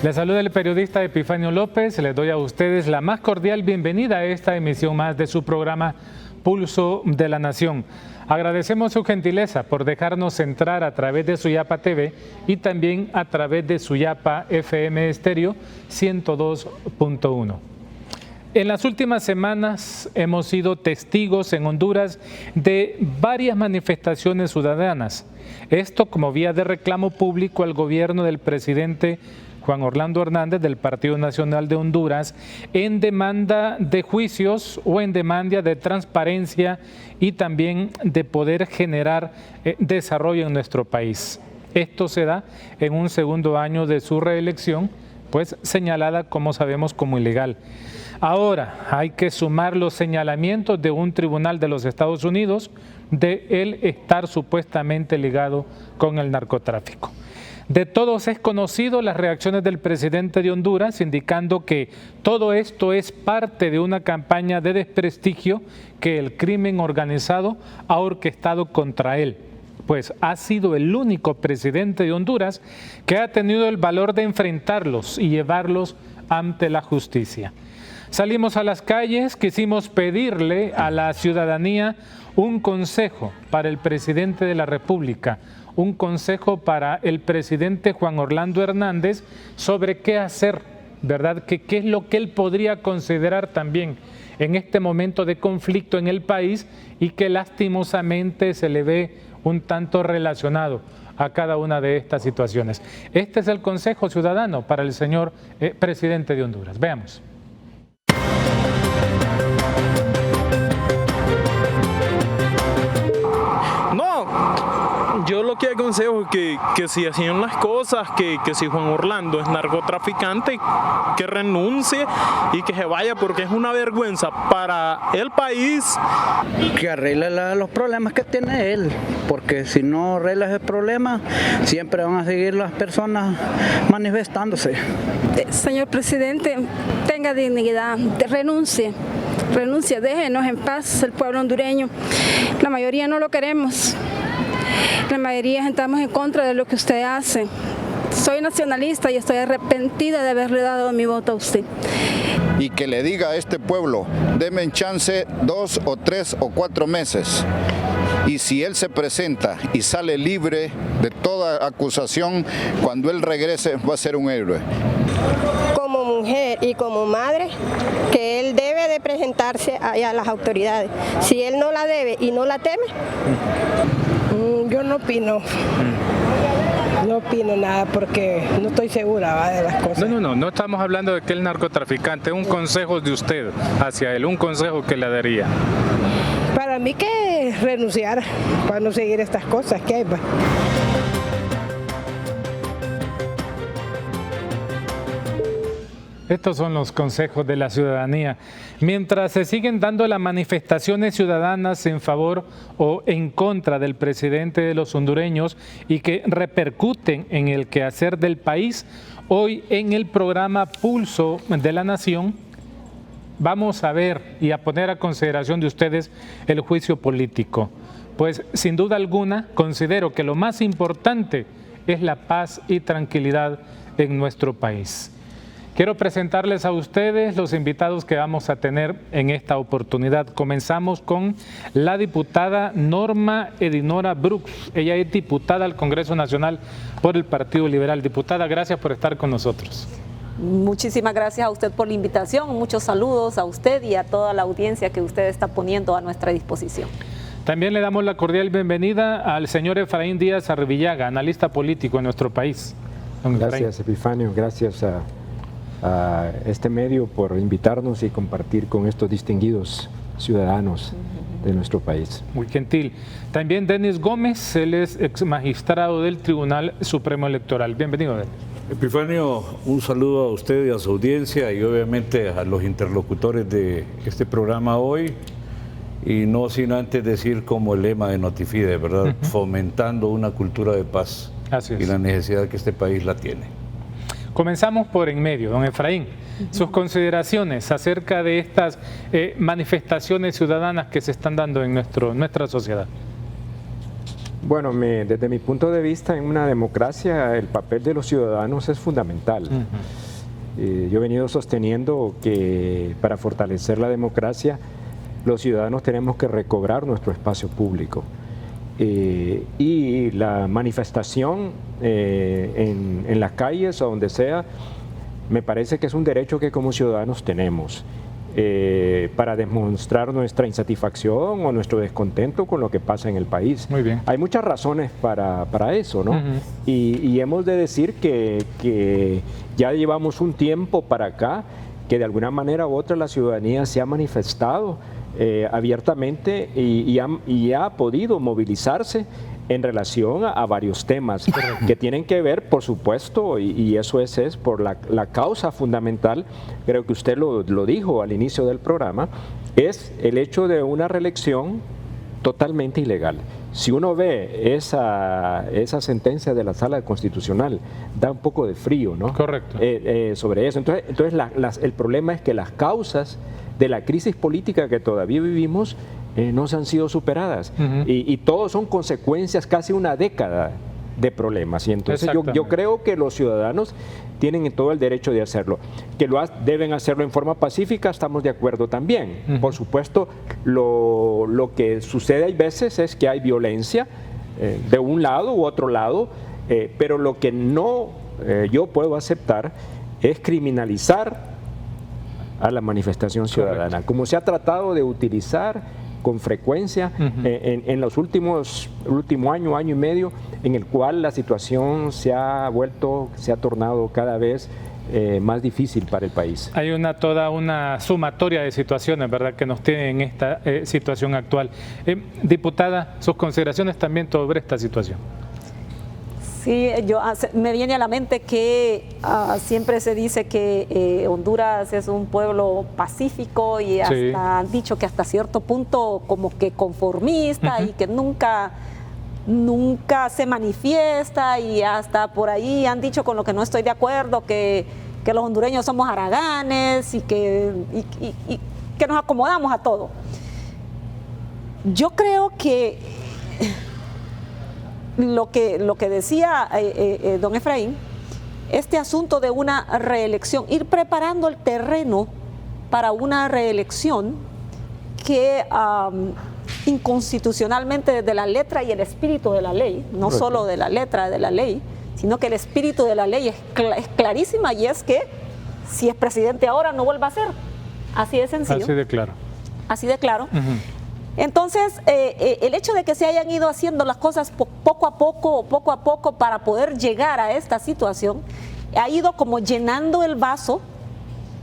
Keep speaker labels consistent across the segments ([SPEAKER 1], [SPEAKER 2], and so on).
[SPEAKER 1] Les saluda el periodista Epifanio López. Les doy a ustedes la más cordial bienvenida a esta emisión más de su programa Pulso de la Nación. Agradecemos su gentileza por dejarnos entrar a través de Suyapa TV y también a través de Suyapa FM Estéreo 102.1. En las últimas semanas hemos sido testigos en Honduras de varias manifestaciones ciudadanas. Esto como vía de reclamo público al gobierno del presidente Juan Orlando Hernández del Partido Nacional de Honduras en demanda de juicios o en demanda de transparencia y también de poder generar desarrollo en nuestro país. Esto se da en un segundo año de su reelección, pues señalada, como sabemos, como ilegal. Ahora hay que sumar los señalamientos de un tribunal de los Estados Unidos de él estar supuestamente ligado con el narcotráfico. De todos es conocido las reacciones del presidente de Honduras, indicando que todo esto es parte de una campaña de desprestigio que el crimen organizado ha orquestado contra él, pues ha sido el único presidente de Honduras que ha tenido el valor de enfrentarlos y llevarlos ante la justicia. Salimos a las calles, quisimos pedirle a la ciudadanía un consejo para el presidente de la República, un consejo para el presidente Juan Orlando Hernández sobre qué hacer, ¿verdad? ¿Qué es lo que él podría considerar también en este momento de conflicto en el país y que lastimosamente se le ve un tanto relacionado a cada una de estas situaciones? Este es el consejo ciudadano para el señor presidente de Honduras. Veamos.
[SPEAKER 2] Yo lo que aconsejo es que si hacían las cosas, que si Juan Orlando es narcotraficante, que renuncie y que se vaya, porque es una vergüenza para el país.
[SPEAKER 3] Que arregle los problemas que tiene él, porque si no arregla ese problema, siempre van a seguir las personas manifestándose.
[SPEAKER 4] Señor presidente, tenga dignidad, renuncie, déjenos en paz el pueblo hondureño. La mayoría no lo queremos. La mayoría estamos en contra de lo que usted hace. Soy nacionalista y estoy arrepentida de haberle dado mi voto a usted.
[SPEAKER 5] Y que le diga a este pueblo, denme chance 2 o 3 o 4 meses. Y si él se presenta y sale libre de toda acusación, cuando él regrese va a ser un héroe.
[SPEAKER 6] Como mujer y como madre, que él debe de presentarse a las autoridades. Si él no la debe y no la teme.
[SPEAKER 7] Yo no opino. No opino nada porque no estoy segura de las cosas.
[SPEAKER 1] No estamos hablando de que el narcotraficante, un consejo de usted hacia él, un consejo que le daría.
[SPEAKER 7] Para mí que renunciar para no seguir estas cosas que hay.
[SPEAKER 1] Estos son los consejos de la ciudadanía. Mientras se siguen dando las manifestaciones ciudadanas en favor o en contra del presidente de los hondureños y que repercuten en el quehacer del país, hoy en el programa Pulso de la Nación vamos a ver y a poner a consideración de ustedes el juicio político. Pues sin duda alguna considero que lo más importante es la paz y tranquilidad en nuestro país. Quiero presentarles a ustedes los invitados que vamos a tener en esta oportunidad. Comenzamos con la diputada Norma Edinora Brooks. Ella es diputada al Congreso Nacional por el Partido Liberal. Diputada, gracias por estar con nosotros.
[SPEAKER 8] Muchísimas gracias a usted por la invitación. Muchos saludos a usted y a toda la audiencia que usted está poniendo a nuestra disposición.
[SPEAKER 1] También le damos la cordial bienvenida al señor Efraín Díaz Arribillaga, analista político en nuestro país.
[SPEAKER 9] Gracias, Epifanio. Gracias a este medio por invitarnos y compartir con estos distinguidos ciudadanos de nuestro país.
[SPEAKER 1] Muy gentil. También Denis Gómez, él es ex magistrado del Tribunal Supremo Electoral. Bienvenido, Denis.
[SPEAKER 10] Epifanio, un saludo a usted y a su audiencia y obviamente a los interlocutores de este programa hoy. Y no sin antes decir como el lema de Notifide, ¿verdad? Fomentando una cultura de paz.
[SPEAKER 1] Así es.
[SPEAKER 10] Y la necesidad que este país la tiene.
[SPEAKER 1] Comenzamos por en medio, don Efraín. Sus consideraciones acerca de estas manifestaciones ciudadanas que se están dando en nuestra sociedad.
[SPEAKER 9] Bueno, desde mi punto de vista, en una democracia el papel de los ciudadanos es fundamental. Yo he venido sosteniendo que para fortalecer la democracia, los ciudadanos tenemos que recobrar nuestro espacio público. Y la manifestación en las calles o donde sea, me parece que es un derecho que como ciudadanos tenemos. Para demostrar nuestra insatisfacción o nuestro descontento con lo que pasa en el país.
[SPEAKER 1] Muy bien.
[SPEAKER 9] Hay muchas razones para eso, ¿no? Y hemos de decir que ya llevamos un tiempo para acá que de alguna manera u otra la ciudadanía se ha manifestado abiertamente y ha podido movilizarse en relación a varios temas que tienen que ver, por supuesto, y eso es por la causa fundamental, creo que usted lo dijo al inicio del programa, es el hecho de una reelección totalmente ilegal. Si uno ve esa sentencia de la Sala Constitucional, da un poco de frío, ¿no?
[SPEAKER 1] Correcto.
[SPEAKER 9] Sobre eso. Entonces el problema es que las causas de la crisis política que todavía vivimos no se han sido superadas y todos son consecuencias casi una década de problemas. Y entonces yo creo que los ciudadanos tienen todo el derecho de hacerlo. Que deben hacerlo en forma pacífica, estamos de acuerdo también. Por supuesto, lo que sucede hay veces es que hay violencia de un lado u otro lado, pero lo que no yo puedo aceptar es criminalizar a la manifestación ciudadana, correcto, como se ha tratado de utilizar con frecuencia en los último año y medio, en el cual la situación se ha tornado cada vez más difícil para el país.
[SPEAKER 1] Hay toda una sumatoria de situaciones, ¿verdad?, que nos tienen en esta situación actual. Diputada, sus consideraciones también sobre esta situación.
[SPEAKER 8] Sí, me viene a la mente que siempre se dice que Honduras es un pueblo pacífico y hasta han dicho que hasta cierto punto como que conformista y que nunca se manifiesta, y hasta por ahí han dicho, con lo que no estoy de acuerdo, que los hondureños somos haraganes y que nos acomodamos a todo. Yo creo que lo que decía don Efraín, este asunto de una reelección, ir preparando el terreno para una reelección que inconstitucionalmente, desde la letra y el espíritu de la ley, no solo de la letra de la ley, sino que el espíritu de la ley es clarísima, y es que si es presidente ahora no vuelva a ser. Así de sencillo.
[SPEAKER 1] Así de claro.
[SPEAKER 8] Así de claro. Entonces, el hecho de que se hayan ido haciendo las cosas poco a poco para poder llegar a esta situación, ha ido como llenando el vaso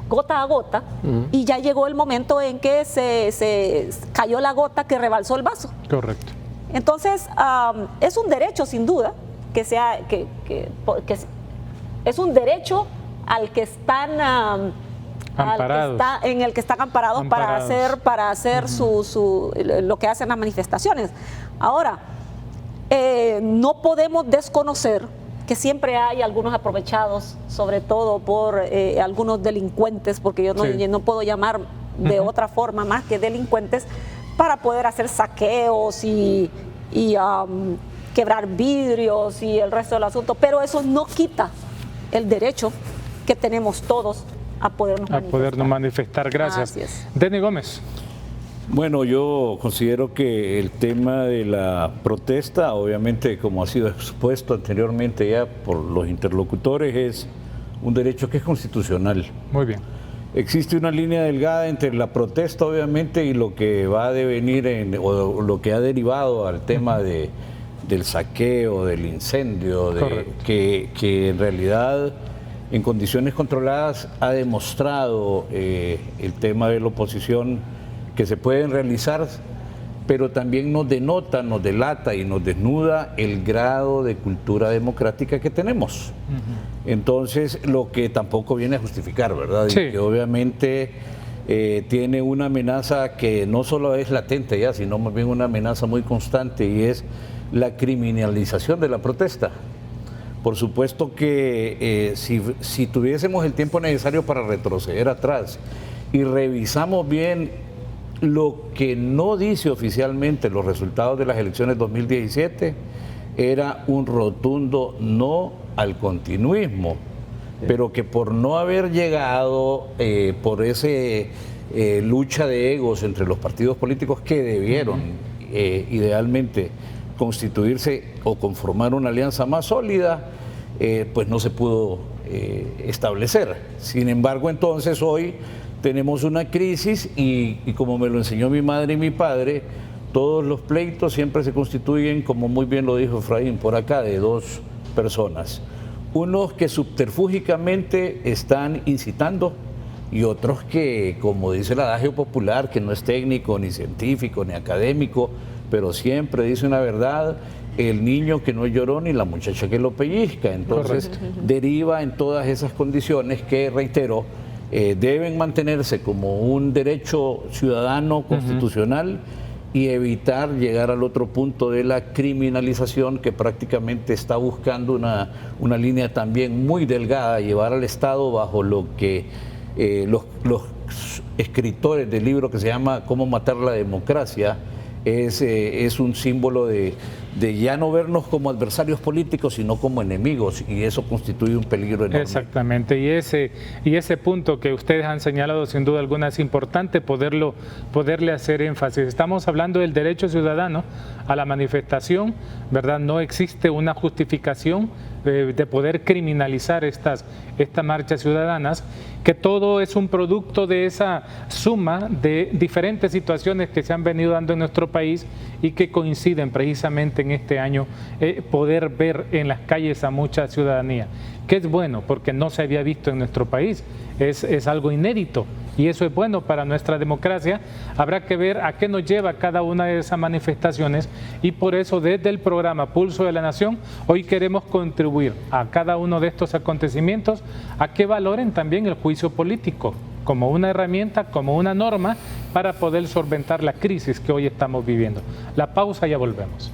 [SPEAKER 8] gota a gota, y ya llegó el momento en que se cayó la gota que rebalsó el vaso. Correcto. Entonces, es un derecho, sin duda, que es un derecho al que están en el que están amparados. para hacer lo que hacen las manifestaciones. Ahora, no podemos desconocer que siempre hay algunos aprovechados, sobre todo por algunos delincuentes, porque yo no puedo llamar de otra forma más que delincuentes, para poder hacer saqueos y quebrar vidrios y el resto del asunto, pero eso no quita el derecho que tenemos todos a podernos manifestar.
[SPEAKER 1] Gracias. Denny Gómez.
[SPEAKER 10] Bueno, yo considero que el tema de la protesta, obviamente, como ha sido expuesto anteriormente ya por los interlocutores, es un derecho que es constitucional.
[SPEAKER 1] Muy bien.
[SPEAKER 10] Existe una línea delgada entre la protesta, obviamente, y lo que va a devenir o lo que ha derivado al tema del saqueo, del incendio, que en realidad, en condiciones controladas, ha demostrado el tema de la oposición que se pueden realizar, pero también nos denota, nos delata y nos desnuda el grado de cultura democrática que tenemos. Entonces, lo que tampoco viene a justificar, ¿verdad? Sí. Y que obviamente tiene una amenaza que no solo es latente ya, sino más bien una amenaza muy constante, y es la criminalización de la protesta. Por supuesto que si tuviésemos el tiempo necesario para retroceder atrás y revisamos bien lo que no dice oficialmente los resultados de las elecciones 2017, era un rotundo no al continuismo, pero que por no haber llegado, por ese lucha de egos entre los partidos políticos que debieron idealmente constituirse o conformar una alianza más sólida, pues no se pudo establecer. Sin embargo, entonces hoy tenemos una crisis y como me lo enseñó mi madre y mi padre, todos los pleitos siempre se constituyen, como muy bien lo dijo Efraín por acá, de dos personas. Unos que subterfúgicamente están incitando y otros que, como dice el adagio popular, que no es técnico, ni científico, ni académico, pero siempre dice una verdad: el niño que no lloró ni la muchacha que lo pellizca. Entonces deriva en todas esas condiciones que, reitero, deben mantenerse como un derecho ciudadano constitucional y evitar llegar al otro punto de la criminalización, que prácticamente está buscando una línea también muy delgada, llevar al Estado bajo lo que los escritores del libro que se llama Cómo matar la democracia es un símbolo de ya no vernos como adversarios políticos, sino como enemigos, y eso constituye un peligro enorme.
[SPEAKER 1] Exactamente, y ese punto que ustedes han señalado sin duda alguna es importante poderle hacer énfasis. Estamos hablando del derecho ciudadano a la manifestación, ¿verdad? No existe una justificación de poder criminalizar estas marchas ciudadanas, que todo es un producto de esa suma de diferentes situaciones que se han venido dando en nuestro país y que coinciden precisamente en este año, poder ver en las calles a mucha ciudadanía, que es bueno porque no se había visto en nuestro país, es algo inédito y eso es bueno para nuestra democracia. Habrá que ver a qué nos lleva cada una de esas manifestaciones y por eso desde el programa Pulso de la Nación hoy queremos contribuir a cada uno de estos acontecimientos a que valoren también el juicio político como una herramienta, como una norma para poder solventar la crisis que hoy estamos viviendo. La pausa, ya volvemos.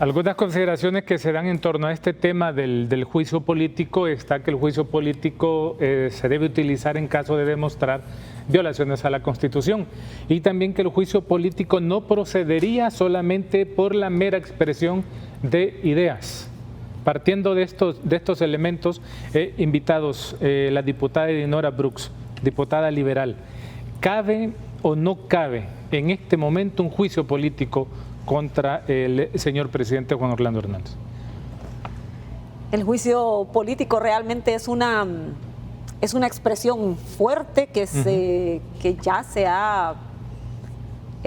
[SPEAKER 1] Algunas consideraciones que se dan en torno a este tema del juicio político está que el juicio político se debe utilizar en caso de demostrar violaciones a la Constitución y también que el juicio político no procedería solamente por la mera expresión de ideas. Partiendo de estos elementos, invitados la diputada Dinora Brooks, diputada liberal, ¿cabe o no cabe en este momento un juicio político contra el señor presidente Juan Orlando Hernández?
[SPEAKER 8] El juicio político realmente es una expresión fuerte que ya se ha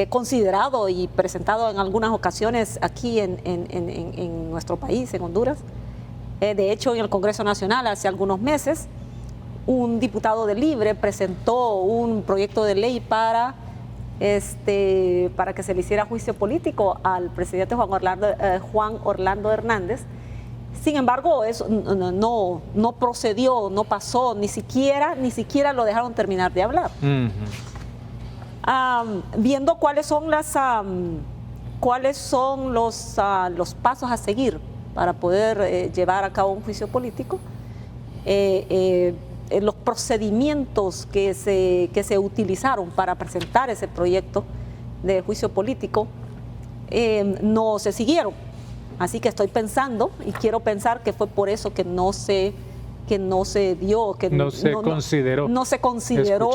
[SPEAKER 8] considerado y presentado en algunas ocasiones aquí en nuestro país, en Honduras. De hecho, en el Congreso Nacional hace algunos meses, un diputado de Libre presentó un proyecto de ley para que se le hiciera juicio político al presidente Juan Orlando Hernández. Sin embargo, eso no procedió, no pasó, ni siquiera lo dejaron terminar de hablar. Viendo cuáles son los pasos a seguir para poder llevar a cabo un juicio político, los procedimientos que se utilizaron para presentar ese proyecto de juicio político no se siguieron. Así que estoy pensando y quiero pensar que fue por eso que no se dio, que no se consideró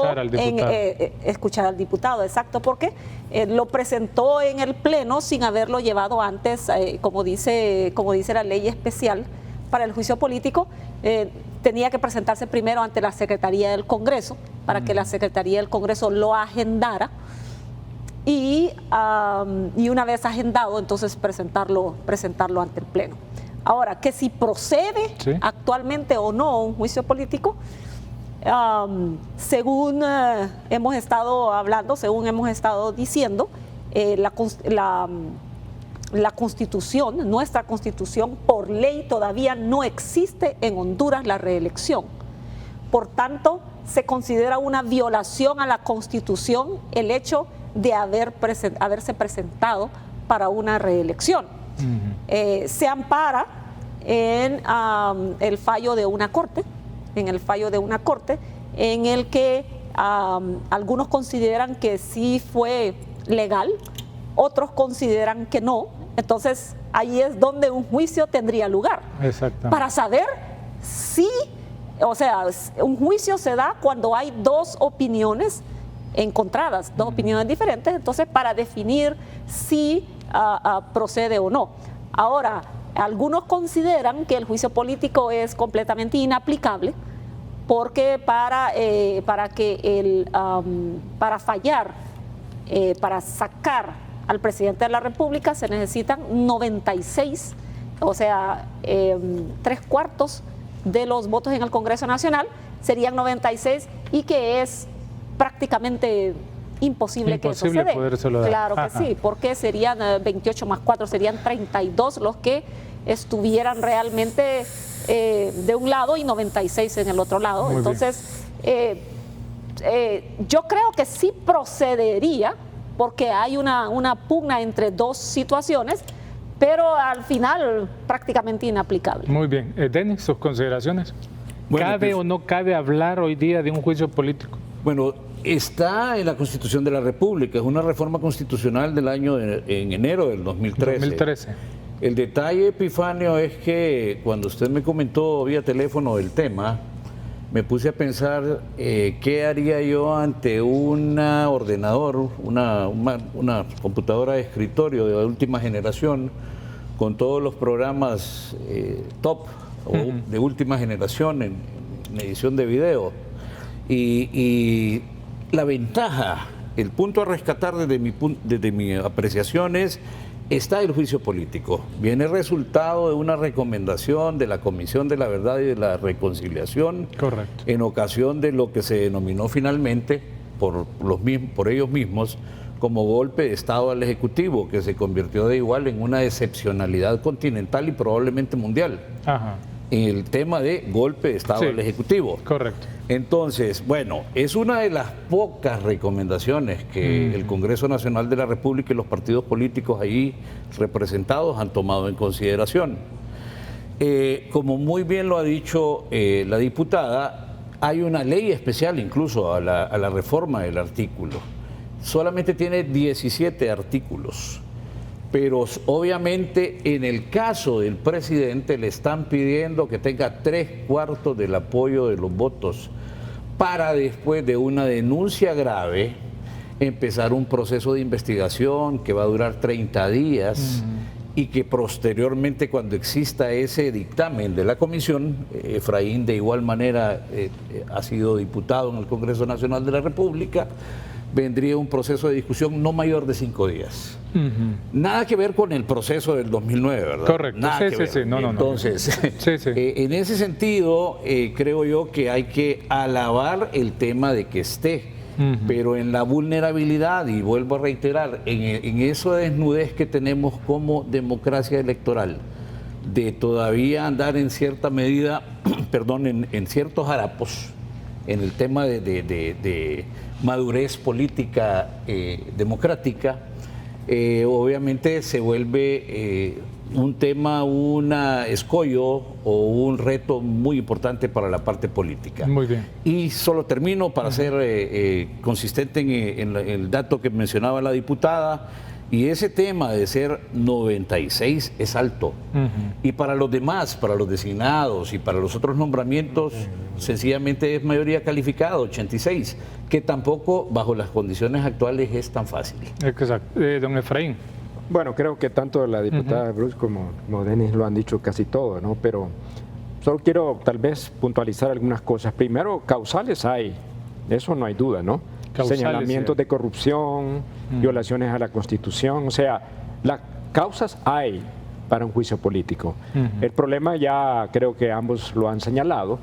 [SPEAKER 8] escuchar al diputado, exacto, porque lo presentó en el Pleno sin haberlo llevado antes, como dice la ley especial para el juicio político. Tenía que presentarse primero ante la Secretaría del Congreso para que la Secretaría del Congreso lo agendara y una vez agendado, entonces presentarlo ante el Pleno. Ahora, que si procede actualmente o no un juicio político, según hemos estado hablando, según hemos estado diciendo, la Constitución, nuestra Constitución, por ley todavía no existe en Honduras la reelección. Por tanto, se considera una violación a la Constitución el hecho de haberse presentado para una reelección. Se ampara en el fallo de una corte, en el que algunos consideran que sí fue legal, otros consideran que no. Entonces, ahí es donde un juicio tendría lugar. Para saber si, o sea, un juicio se da cuando hay dos opiniones encontradas, dos opiniones diferentes, entonces para definir si procede o no. Ahora, algunos consideran que el juicio político es completamente inaplicable porque para sacar al presidente de la República se necesitan 96, o sea, 3/4 de los votos en el Congreso Nacional, serían 96, y que es prácticamente imposible que eso se dé.
[SPEAKER 1] Podérselo dar.
[SPEAKER 8] Claro que sí, porque serían 28 más 4, serían 32 los que estuvieran realmente de un lado y 96 en el otro lado.
[SPEAKER 1] Muy
[SPEAKER 8] Entonces, yo creo que sí procedería, porque hay una pugna entre dos situaciones, pero al final prácticamente inaplicable.
[SPEAKER 1] Muy bien. Denis, sus consideraciones.
[SPEAKER 10] Bueno,
[SPEAKER 1] ¿Cabe o no cabe hablar hoy día de un juicio político?
[SPEAKER 10] Bueno, está en la Constitución de la República, es una reforma constitucional del año en enero del 2013. El detalle, Epifanio, es que cuando usted me comentó vía teléfono el tema, me puse a pensar qué haría yo ante un ordenador, una computadora de escritorio de última generación, con todos los programas top o de última generación en edición de video. Y la ventaja, el punto a rescatar desde mi apreciación está el juicio político. Viene resultado de una recomendación de la Comisión de la Verdad y de la Reconciliación.
[SPEAKER 1] Correcto.
[SPEAKER 10] En ocasión de lo que se denominó finalmente por ellos mismos como golpe de Estado al Ejecutivo, que se convirtió de igual en una excepcionalidad continental y probablemente mundial. En el tema de golpe de Estado al Ejecutivo.
[SPEAKER 1] Correcto.
[SPEAKER 10] Entonces, bueno, es una de las pocas recomendaciones que el Congreso Nacional de la República y los partidos políticos ahí representados han tomado en consideración. Como muy bien lo ha dicho la diputada, hay una ley especial incluso a la reforma del artículo. Solamente tiene 17 artículos. Pero obviamente en el caso del presidente le están pidiendo que tenga 3/4 del apoyo de los votos para, después de una denuncia grave, empezar un proceso de investigación que va a durar 30 días y que posteriormente, cuando exista ese dictamen de la comisión, Efraín de igual manera ha sido diputado en el Congreso Nacional de la República, vendría un proceso de discusión no mayor de 5 días. Nada que ver con el proceso del 2009, ¿verdad?
[SPEAKER 1] Correcto.
[SPEAKER 10] Nada que ver. Entonces, en ese sentido, creo yo que hay que alabar el tema de que esté, pero en la vulnerabilidad, y vuelvo a reiterar, en esa desnudez que tenemos como democracia electoral, de todavía andar en cierta medida, en ciertos harapos, en el tema de madurez política democrática, obviamente se vuelve un tema, un escollo o un reto muy importante para la parte política.
[SPEAKER 1] Muy bien.
[SPEAKER 10] Y solo termino para ser consistente en el dato que mencionaba la diputada. Y ese tema de ser 96 es alto. Y para los demás, para los designados y para los otros nombramientos, sencillamente es mayoría calificada, 86, que tampoco bajo las condiciones actuales es tan fácil.
[SPEAKER 1] Exacto. Don Efraín.
[SPEAKER 9] Bueno, creo que tanto la diputada Bruce como Denis lo han dicho casi todo, ¿no? Pero solo quiero tal vez puntualizar algunas cosas. Primero, causales hay, de eso no hay duda, ¿no? Señalamientos de corrupción, violaciones a la Constitución, o sea, las causas hay para un juicio político. El problema, ya creo que ambos lo han señalado,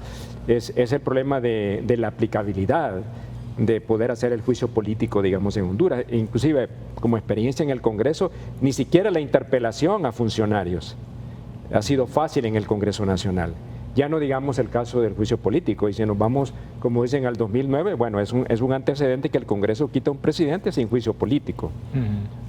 [SPEAKER 9] es el problema de la aplicabilidad de poder hacer el juicio político, digamos, en Honduras. Inclusive, como experiencia en el Congreso, ni siquiera la interpelación a funcionarios ha sido fácil en el Congreso Nacional. Ya no digamos el caso del juicio político, y si nos vamos, como dicen, al 2009, bueno, es un antecedente que el Congreso quita a un presidente sin juicio político,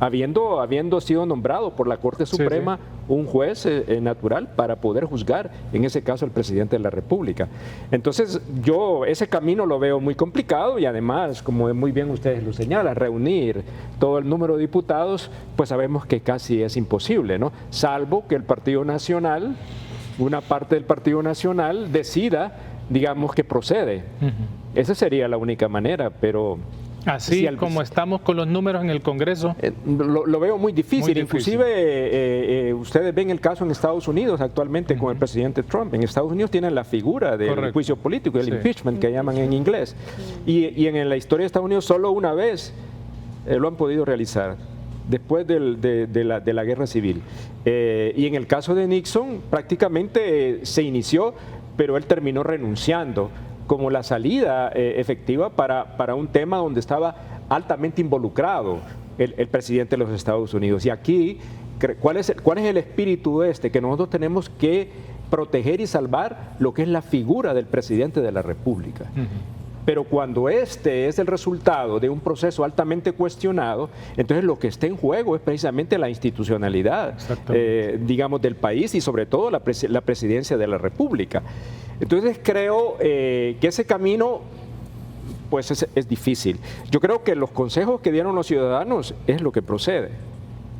[SPEAKER 9] habiendo sido nombrado por la Corte Suprema un juez natural para poder juzgar, en ese caso, al presidente de la República. Entonces, yo ese camino lo veo muy complicado, y además, como muy bien ustedes lo señalan, reunir todo el número de diputados, pues sabemos que casi es imposible, ¿no? Salvo que el Partido Nacional, una parte del Partido Nacional decida, digamos, que procede. Esa sería la única manera, pero...
[SPEAKER 1] Así como estamos con los números en el Congreso.
[SPEAKER 9] Lo veo muy difícil. Inclusive ustedes ven el caso en Estados Unidos actualmente con el presidente Trump. En Estados Unidos tienen la figura del juicio político, el impeachment que llaman en inglés. Y en la historia de Estados Unidos solo una vez lo han podido realizar, después de la guerra civil. Y en el caso de Nixon prácticamente se inició, pero él terminó renunciando como la salida efectiva para un tema donde estaba altamente involucrado el presidente de los Estados Unidos. Y aquí, ¿cuál es el espíritu que nosotros tenemos que proteger y salvar lo que es la figura del presidente de la República? Pero cuando este es el resultado de un proceso altamente cuestionado, entonces lo que está en juego es precisamente la institucionalidad, digamos, del país, y sobre todo la presidencia de la República. Entonces creo que ese camino pues es difícil. Yo creo que los consejos que dieron los ciudadanos es lo que procede.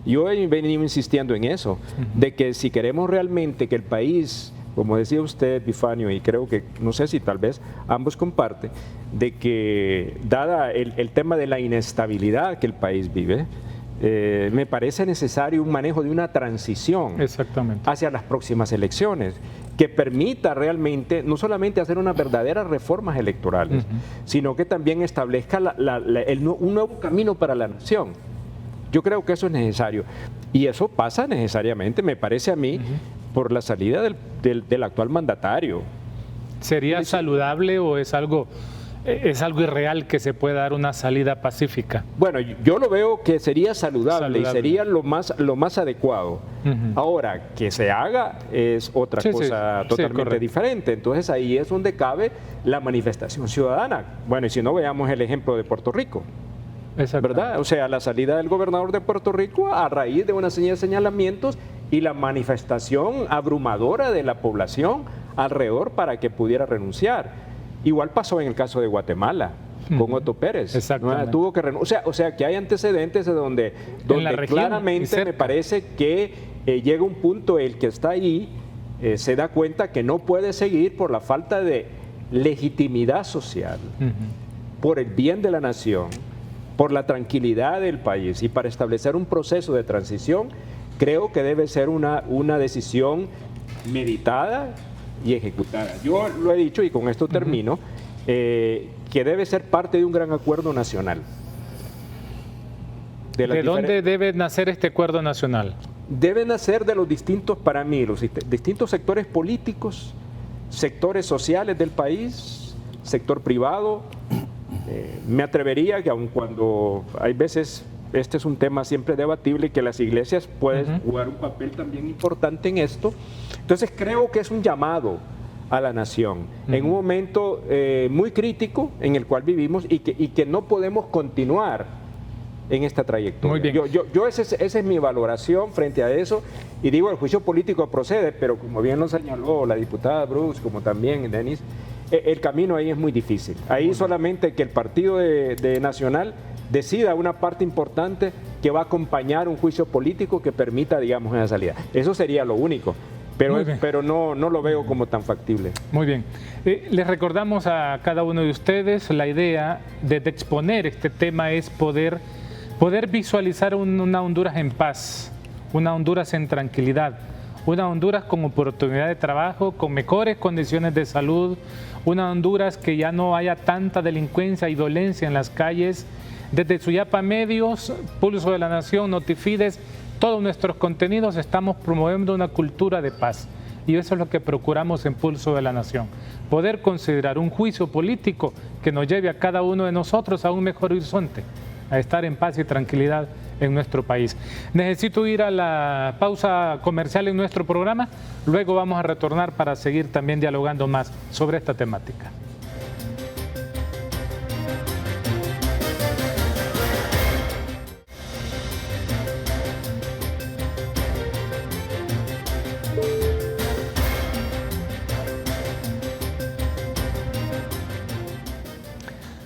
[SPEAKER 9] Yo he venido insistiendo en eso, de que si queremos realmente que el país, como decía usted, Epifanio, y creo que, no sé si tal vez ambos comparten, de que dada el tema de la inestabilidad que el país vive, me parece necesario un manejo de una transición hacia las próximas elecciones, que permita realmente, no solamente hacer unas verdaderas reformas electorales, sino que también establezca un nuevo camino para la nación. Yo creo que eso es necesario. Y eso pasa necesariamente, me parece a mí, por la salida del actual mandatario.
[SPEAKER 1] ¿Sería saludable o es algo irreal que se pueda dar una salida pacífica?
[SPEAKER 9] Bueno, yo lo veo que sería saludable y sería lo más adecuado. Ahora, que se haga es otra cosa totalmente diferente. Entonces ahí es donde cabe la manifestación ciudadana. Bueno, y si no, veamos el ejemplo de Puerto Rico. ¿Verdad? O sea, la salida del gobernador de Puerto Rico a raíz de una serie de señalamientos y la manifestación abrumadora de la población alrededor para que pudiera renunciar. Igual pasó en el caso de Guatemala con Otto Pérez. ¿No? Tuvo que renunciar. O sea, que hay antecedentes de donde claramente me parece que llega un punto el que está ahí se da cuenta que no puede seguir por la falta de legitimidad social, por el bien de la nación, por la tranquilidad del país, y para establecer un proceso de transición, creo que debe ser una decisión meditada y ejecutada. Yo lo he dicho, y con esto termino, que debe ser parte de un gran acuerdo nacional.
[SPEAKER 1] ¿De dónde debe nacer este acuerdo nacional?
[SPEAKER 9] Debe nacer de los distintos, para mí, los distintos sectores políticos, sectores sociales del país, sector privado. Me atrevería que aun cuando hay veces, este es un tema siempre debatible, que las iglesias pueden jugar un papel también importante en esto. Entonces creo que es un llamado a la nación en un momento muy crítico en el cual vivimos y que no podemos continuar en esta trayectoria.
[SPEAKER 1] Muy bien.
[SPEAKER 9] Esa es mi valoración frente a eso, y digo, el juicio político procede, pero como bien lo señaló la diputada Bruce, como también Denis, el camino ahí es muy difícil. Ahí solamente que el partido de Nacional decida una parte importante que va a acompañar un juicio político que permita, digamos, esa salida. Eso sería lo único, pero no lo veo como tan factible.
[SPEAKER 1] Muy bien. Les recordamos a cada uno de ustedes, la idea de exponer este tema es poder visualizar una Honduras en paz, una Honduras en tranquilidad, una Honduras con oportunidad de trabajo, con mejores condiciones de salud, una Honduras que ya no haya tanta delincuencia y violencia en las calles. Desde Suyapa Medios, Pulso de la Nación, Notifides, todos nuestros contenidos estamos promoviendo una cultura de paz. Y eso es lo que procuramos en Pulso de la Nación. Poder considerar un juicio político que nos lleve a cada uno de nosotros a un mejor horizonte, a estar en paz y tranquilidad en nuestro país. Necesito ir a la pausa comercial en nuestro programa, luego vamos a retornar para seguir también dialogando más sobre esta temática.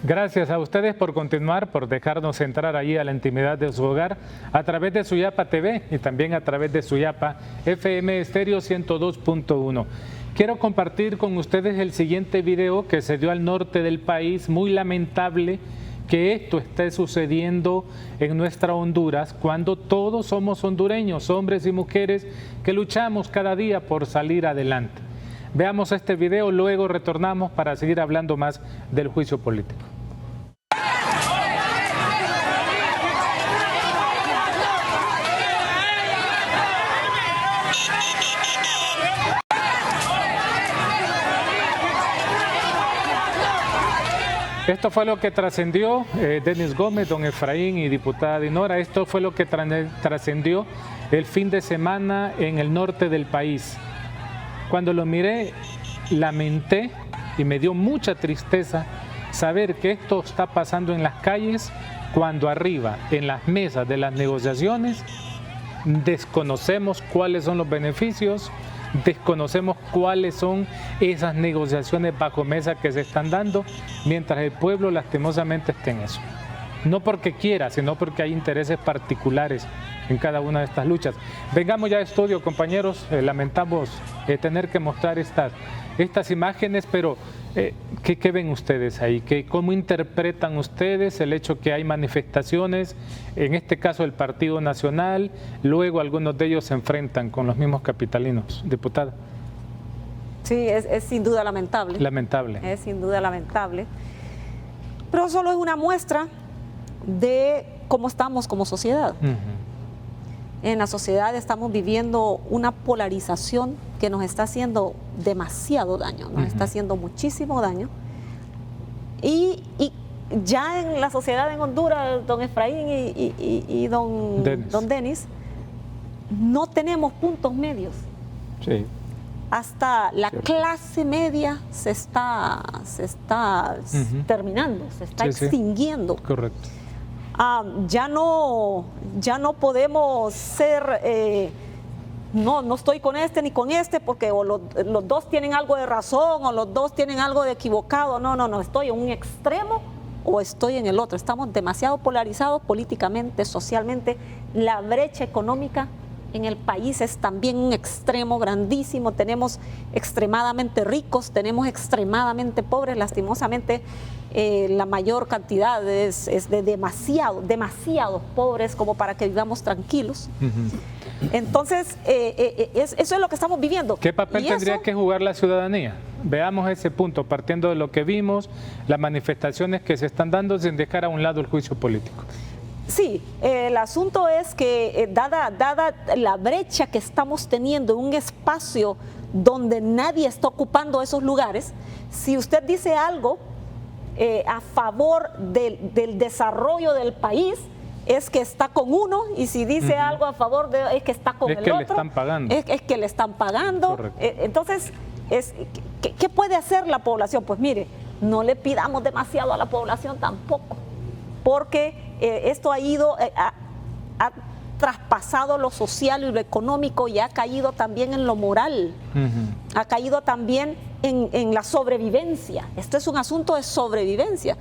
[SPEAKER 1] Gracias a ustedes por continuar, por dejarnos entrar allí a la intimidad de su hogar a través de Suyapa TV y también a través de Suyapa FM Estéreo 102.1. Quiero compartir con ustedes el siguiente video que se dio al norte del país. Muy lamentable que esto esté sucediendo en nuestra Honduras cuando todos somos hondureños, hombres y mujeres que luchamos cada día por salir adelante. Veamos este video, luego retornamos para seguir hablando más del juicio político. Esto fue lo que trascendió, Denis Gómez, don Efraín y diputada Dinora, esto fue lo que trascendió el fin de semana en el norte del país. Cuando lo miré, lamenté y me dio mucha tristeza saber que esto está pasando en las calles cuando arriba, en las mesas de las negociaciones, desconocemos cuáles son los beneficios, desconocemos cuáles son esas negociaciones bajo mesa que se están dando, mientras el pueblo lastimosamente está en eso. No porque quiera, sino porque hay intereses particulares en cada una de estas luchas. Vengamos ya a estudio, compañeros. Lamentamos tener que mostrar estas imágenes, pero ¿qué ven ustedes ahí? ¿Cómo interpretan ustedes el hecho que hay manifestaciones, en este caso el Partido Nacional, luego algunos de ellos se enfrentan con los mismos capitalinos? Diputada.
[SPEAKER 8] Sí, es sin duda lamentable.
[SPEAKER 1] Lamentable.
[SPEAKER 8] Es sin duda lamentable. Pero solo es una muestra de cómo estamos como sociedad. En la sociedad estamos viviendo una polarización que nos está haciendo demasiado daño, nos está haciendo muchísimo daño. Y ya en la sociedad en Honduras, don Efraín y don Denis, no tenemos puntos medios.
[SPEAKER 9] Sí.
[SPEAKER 8] Hasta la clase media se está terminando, se está extinguiendo.
[SPEAKER 1] Correcto.
[SPEAKER 8] Ya no podemos ser, no estoy con este ni con este porque o los dos tienen algo de razón o los dos tienen algo de equivocado. No, estoy en un extremo o estoy en el otro. Estamos demasiado polarizados políticamente, socialmente. La brecha económica en el país es también un extremo grandísimo. Tenemos extremadamente ricos, tenemos extremadamente pobres. Lastimosamente, la mayor cantidad es de demasiados pobres como para que vivamos tranquilos. Entonces, eso es lo que estamos viviendo.
[SPEAKER 1] ¿Qué papel tendría que jugar la ciudadanía? Veamos ese punto, partiendo de lo que vimos, las manifestaciones que se están dando sin dejar a un lado el juicio político.
[SPEAKER 8] Sí, el asunto es que dada la brecha que estamos teniendo en un espacio donde nadie está ocupando esos lugares, si usted dice algo a favor del desarrollo del país, es que está con uno, y si dice algo a favor de es que está con el otro.
[SPEAKER 1] Es que le están pagando.
[SPEAKER 8] Es que le están pagando.
[SPEAKER 1] Correcto.
[SPEAKER 8] Entonces, ¿qué puede hacer la población? Pues mire, no le pidamos demasiado a la población tampoco, porque esto ha traspasado lo social y lo económico y ha caído también en lo moral, ha caído también en la sobrevivencia. Esto es un asunto de sobrevivencia.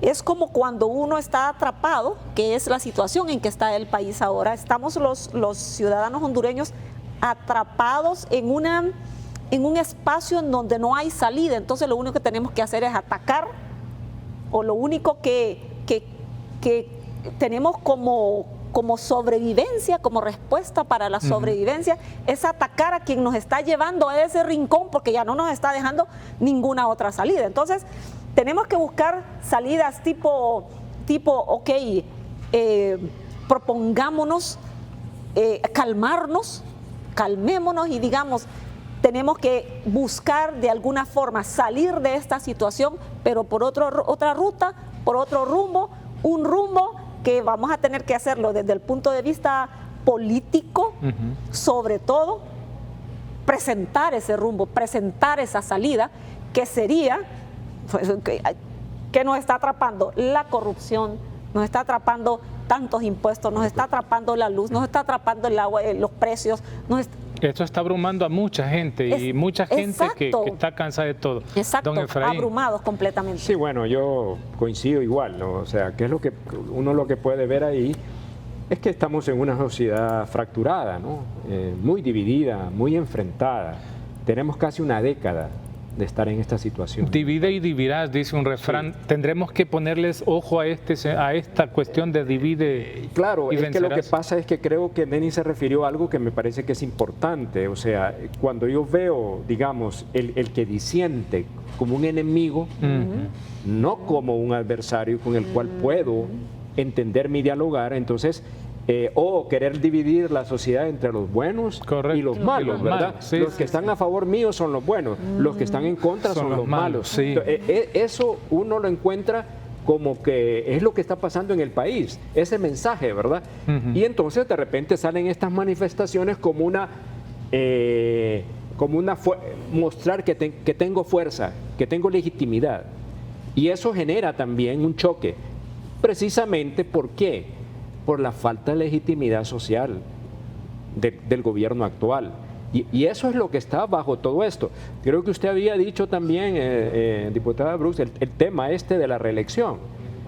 [SPEAKER 8] Es como cuando uno está atrapado, que es la situación en que está el país ahora. Estamos los ciudadanos hondureños atrapados en un espacio en donde no hay salida. Entonces lo único que tenemos que hacer es atacar, o lo único que tenemos como sobrevivencia, como respuesta para la sobrevivencia, es atacar a quien nos está llevando a ese rincón, porque ya no nos está dejando ninguna otra salida. Entonces, tenemos que buscar salidas tipo ok, propongámonos, calmémonos y digamos, tenemos que buscar de alguna forma salir de esta situación, pero por otra ruta, por otro rumbo, un rumbo que vamos a tener que hacerlo desde el punto de vista político, sobre todo, presentar ese rumbo, presentar esa salida, que sería, pues, que nos está atrapando la corrupción, nos está atrapando tantos impuestos, nos está atrapando la luz, nos está atrapando el agua, los precios.
[SPEAKER 1] Esto está abrumando a mucha gente y mucha gente que está cansada de todo.
[SPEAKER 8] Exacto,
[SPEAKER 1] Don Efraín.
[SPEAKER 8] Abrumados completamente.
[SPEAKER 9] Sí, bueno, yo coincido igual, ¿no? O sea, ¿qué es lo que uno lo que puede ver ahí? Es que estamos en una sociedad fracturada, ¿no? Muy dividida, muy enfrentada. Tenemos casi una década de estar en esta situación.
[SPEAKER 1] Divide y dividirás, dice un refrán. Sí. Tendremos que ponerles ojo a esta cuestión de divide.
[SPEAKER 9] Claro,
[SPEAKER 1] y
[SPEAKER 9] es
[SPEAKER 1] vencerás.
[SPEAKER 9] que lo que pasa es que creo que Denis se refirió a algo que me parece que es importante. O sea, cuando yo veo, digamos, el que disiente como un enemigo, no como un adversario con el cual puedo entenderme y dialogar, entonces o querer dividir la sociedad entre los buenos y los malos, ¿verdad? Sí, los que están a favor mío son los buenos, los que están en contra son los malos.
[SPEAKER 1] Sí.
[SPEAKER 9] Entonces, eso uno lo encuentra como que es lo que está pasando en el país, ese mensaje, ¿verdad? Y entonces de repente salen estas manifestaciones como mostrar que tengo fuerza, que tengo legitimidad. Y eso genera también un choque. Precisamente, ¿por qué? Por la falta de legitimidad social del gobierno actual. Y eso es lo que está bajo todo esto. Creo que usted había dicho también, diputada Brooks, el tema de la reelección.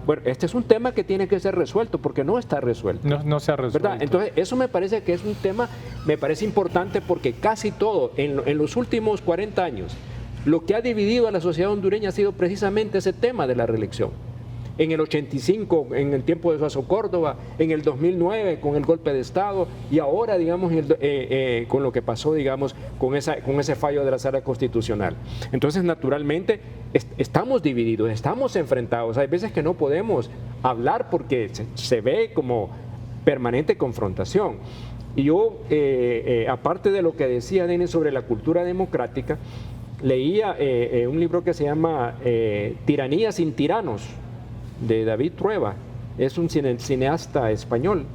[SPEAKER 9] Bueno, este es un tema que tiene que ser resuelto porque no está resuelto.
[SPEAKER 1] No se ha resuelto.
[SPEAKER 9] ¿Verdad? Entonces, eso me parece que es un tema, me parece importante porque casi todo, en los últimos 40 años, lo que ha dividido a la sociedad hondureña ha sido precisamente ese tema de la reelección. En el 85, en el tiempo de Suazo Córdoba, en el 2009 con el golpe de Estado y ahora, digamos, con lo que pasó, digamos, con ese fallo de la Sala Constitucional. Entonces, naturalmente, estamos divididos, estamos enfrentados. Hay veces que no podemos hablar porque se ve como permanente confrontación. Y yo, aparte de lo que decía Denis sobre la cultura democrática, leía un libro que se llama Tiranía sin tiranos, de David Trueba. Es un cineasta español,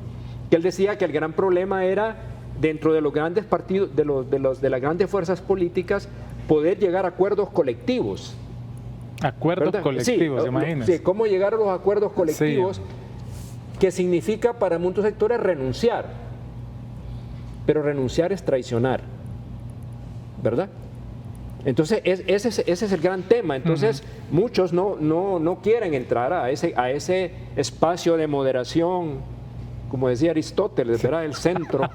[SPEAKER 9] que él decía que el gran problema era dentro de los grandes partidos, de las grandes fuerzas políticas, poder llegar a acuerdos colectivos.
[SPEAKER 1] Acuerdos colectivos,
[SPEAKER 9] sí,
[SPEAKER 1] imagínense.
[SPEAKER 9] Sí, cómo llegar a los acuerdos colectivos, sí, que significa para muchos sectores renunciar, pero renunciar es traicionar, ¿verdad? Entonces, ese es el gran tema. Entonces, muchos no quieren entrar a ese espacio de moderación, como decía Aristóteles, ¿verdad? El centro,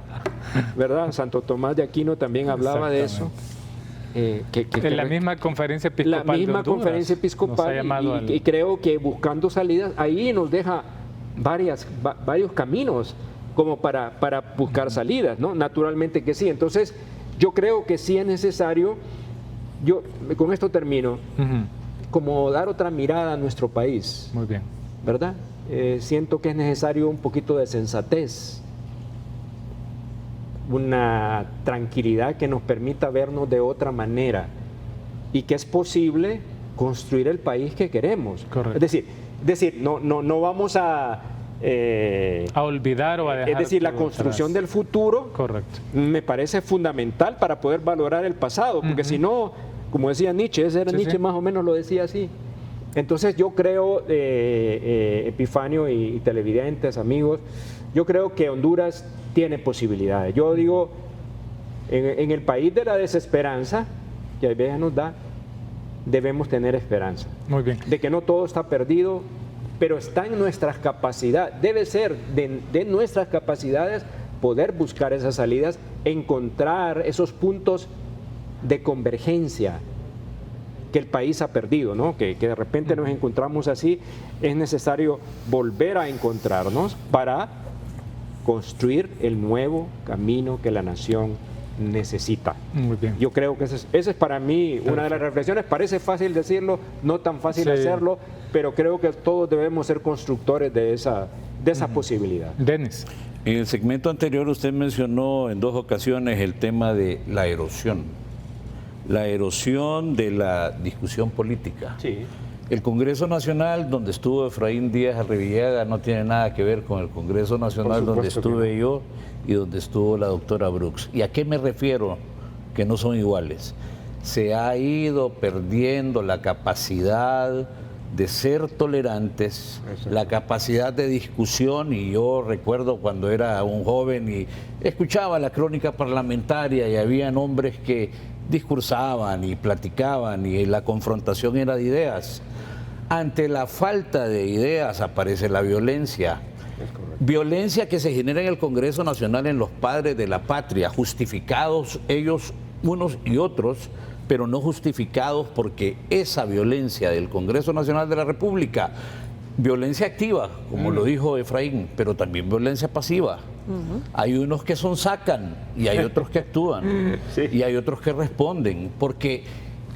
[SPEAKER 9] ¿verdad? Santo Tomás de Aquino también hablaba de eso.
[SPEAKER 1] En la misma conferencia episcopal.
[SPEAKER 9] La misma conferencia episcopal. Y creo que buscando salidas, ahí nos deja varios caminos como para buscar salidas, ¿no? Naturalmente que sí. Entonces, yo creo que sí es necesario. Yo con esto termino, como dar otra mirada a nuestro país.
[SPEAKER 1] Muy bien.
[SPEAKER 9] ¿Verdad? Siento que es necesario un poquito de sensatez, una tranquilidad que nos permita vernos de otra manera y que es posible construir el país que queremos.
[SPEAKER 1] Correcto.
[SPEAKER 9] Es decir, no vamos a
[SPEAKER 1] olvidar o a dejar.
[SPEAKER 9] Es decir, la construcción del futuro.
[SPEAKER 1] Correcto.
[SPEAKER 9] Me parece fundamental para poder valorar el pasado, porque si no, como decía Nietzsche, Nietzsche más o menos lo decía así. Entonces yo creo, Epifanio y televidentes, amigos, yo creo que Honduras tiene posibilidades. Yo digo, en el país de la desesperanza, que a veces nos da, debemos tener esperanza.
[SPEAKER 1] Muy bien.
[SPEAKER 9] De que no todo está perdido, pero está en nuestras capacidades, debe ser de nuestras capacidades poder buscar esas salidas, encontrar esos puntos de convergencia que el país ha perdido, ¿no? Que de repente nos encontramos así. Es necesario volver a encontrarnos para construir el nuevo camino que la nación necesita.
[SPEAKER 1] Muy bien.
[SPEAKER 9] Yo creo que esa es para mí una de las reflexiones. Parece fácil decirlo, no tan fácil hacerlo, pero creo que todos debemos ser constructores de esa posibilidad.
[SPEAKER 1] Denis.
[SPEAKER 10] En el segmento anterior usted mencionó en 2 ocasiones el tema de la erosión de la discusión política.
[SPEAKER 9] Sí.
[SPEAKER 10] El Congreso Nacional, donde estuvo Efraín Díaz Arribillaga, no tiene nada que ver con el Congreso Nacional donde estuve yo y donde estuvo la doctora Brooks. ¿Y a qué me refiero que no son iguales? Se ha ido perdiendo la capacidad de ser tolerantes, la capacidad de discusión, y yo recuerdo cuando era un joven y escuchaba la crónica parlamentaria y habían hombres que discursaban y platicaban y la confrontación era de ideas. Ante la falta de ideas aparece la violencia. Violencia que se genera en el Congreso Nacional en los padres de la patria, justificados ellos unos y otros, pero no justificados porque esa violencia del Congreso Nacional de la República, violencia activa, como lo dijo Efraín, pero también violencia pasiva. Hay unos que sacan y hay otros que actúan y hay otros que responden, porque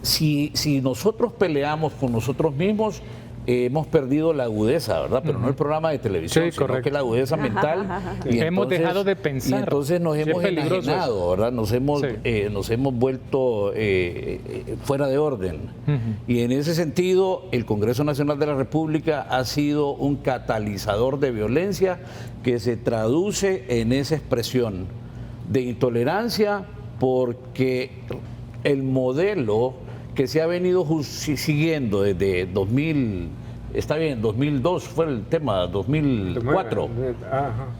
[SPEAKER 10] si nosotros peleamos con nosotros mismos, hemos perdido la agudeza, ¿verdad? Pero no el programa de televisión, sino que la agudeza mental. Y
[SPEAKER 1] hemos dejado de pensar.
[SPEAKER 10] Y entonces nos hemos enajenado, ¿verdad? Nos hemos vuelto fuera de orden. Y en ese sentido, el Congreso Nacional de la República ha sido un catalizador de violencia que se traduce en esa expresión de intolerancia, porque el modelo que se ha venido siguiendo desde 2002 fue el tema, 2004,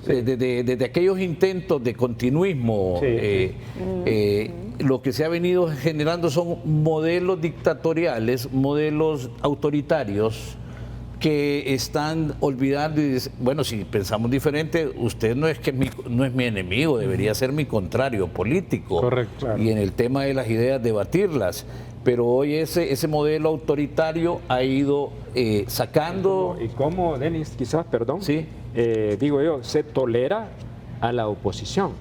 [SPEAKER 10] desde aquellos intentos de continuismo, lo que se ha venido generando son modelos dictatoriales, modelos autoritarios, que están olvidando y dicen, bueno, si pensamos diferente, usted no es mi enemigo, debería ser mi contrario político.
[SPEAKER 1] Correcto, claro.
[SPEAKER 10] Y en el tema de las ideas, debatirlas. Pero hoy ese modelo autoritario ha ido sacando...
[SPEAKER 9] ¿Y cómo, Denis, quizás, perdón?
[SPEAKER 10] Sí.
[SPEAKER 9] Digo yo, se tolera a la oposición,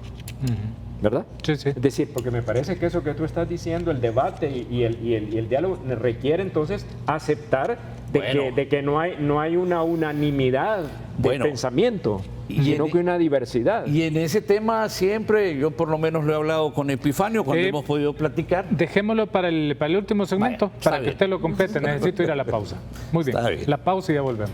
[SPEAKER 9] ¿verdad?
[SPEAKER 1] Sí, sí.
[SPEAKER 9] Es decir, porque me parece que eso que tú estás diciendo, el debate y el diálogo, requiere entonces aceptar de que no hay una unanimidad de pensamiento, sino que una diversidad.
[SPEAKER 10] Y en ese tema siempre, yo por lo menos lo he hablado con Epifanio cuando hemos podido platicar.
[SPEAKER 1] Dejémoslo para el último segmento, para que usted lo complete. Necesito ir a la pausa. Muy bien. La pausa y ya volvemos.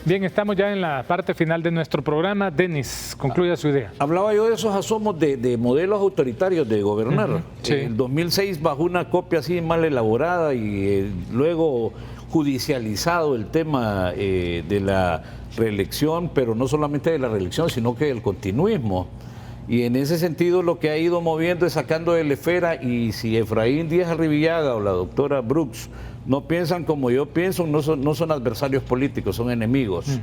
[SPEAKER 1] Bien, estamos ya en la parte final de nuestro programa. Denis, concluya su idea.
[SPEAKER 10] Hablaba yo de esos asomos de modelos autoritarios de gobernar. En 2006, bajo una copia así mal elaborada y luego judicializado el tema de la reelección, pero no solamente de la reelección, sino que del continuismo. Y en ese sentido lo que ha ido moviendo es sacando de la esfera, y si Efraín Díaz Arribillaga o la doctora Brooks no piensan como yo pienso, no son adversarios políticos, son enemigos.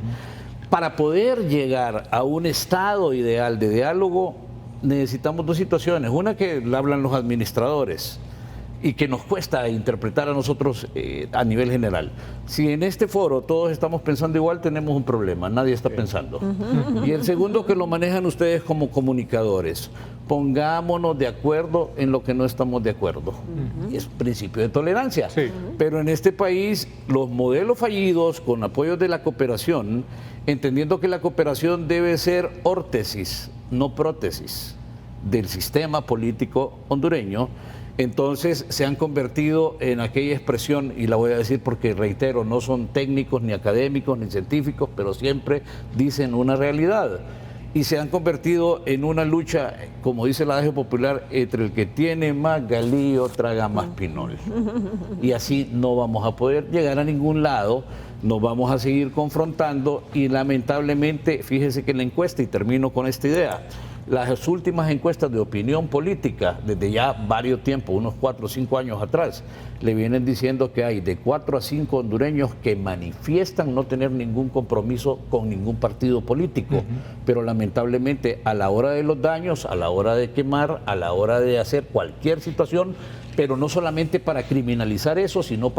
[SPEAKER 10] Para poder llegar a un estado ideal de diálogo necesitamos dos situaciones. Una que la hablan los administradores y que nos cuesta interpretar a nosotros a nivel general. Si en este foro todos estamos pensando igual, tenemos un problema, nadie está pensando. Y el segundo, que lo manejan ustedes como comunicadores. Pongámonos de acuerdo en lo que no estamos de acuerdo. Es principio de tolerancia. Pero en este país, los modelos fallidos con apoyo de la cooperación, entendiendo que la cooperación debe ser órtesis, no prótesis, del sistema político hondureño, entonces se han convertido en aquella expresión, y la voy a decir porque, reitero, no son técnicos, ni académicos, ni científicos, pero siempre dicen una realidad. Y se han convertido en una lucha, como dice el adagio popular, entre el que tiene más galillo traga más pinol. Y así no vamos a poder llegar a ningún lado, nos vamos a seguir confrontando y lamentablemente, fíjese que la encuesta, y termino con esta idea, las últimas encuestas de opinión política, desde ya varios tiempos, unos 4 o 5 años atrás, le vienen diciendo que hay de 4 a 5 hondureños que manifiestan no tener ningún compromiso con ningún partido político, pero lamentablemente a la hora de los daños, a la hora de quemar, a la hora de hacer cualquier situación, pero no solamente para criminalizar eso, sino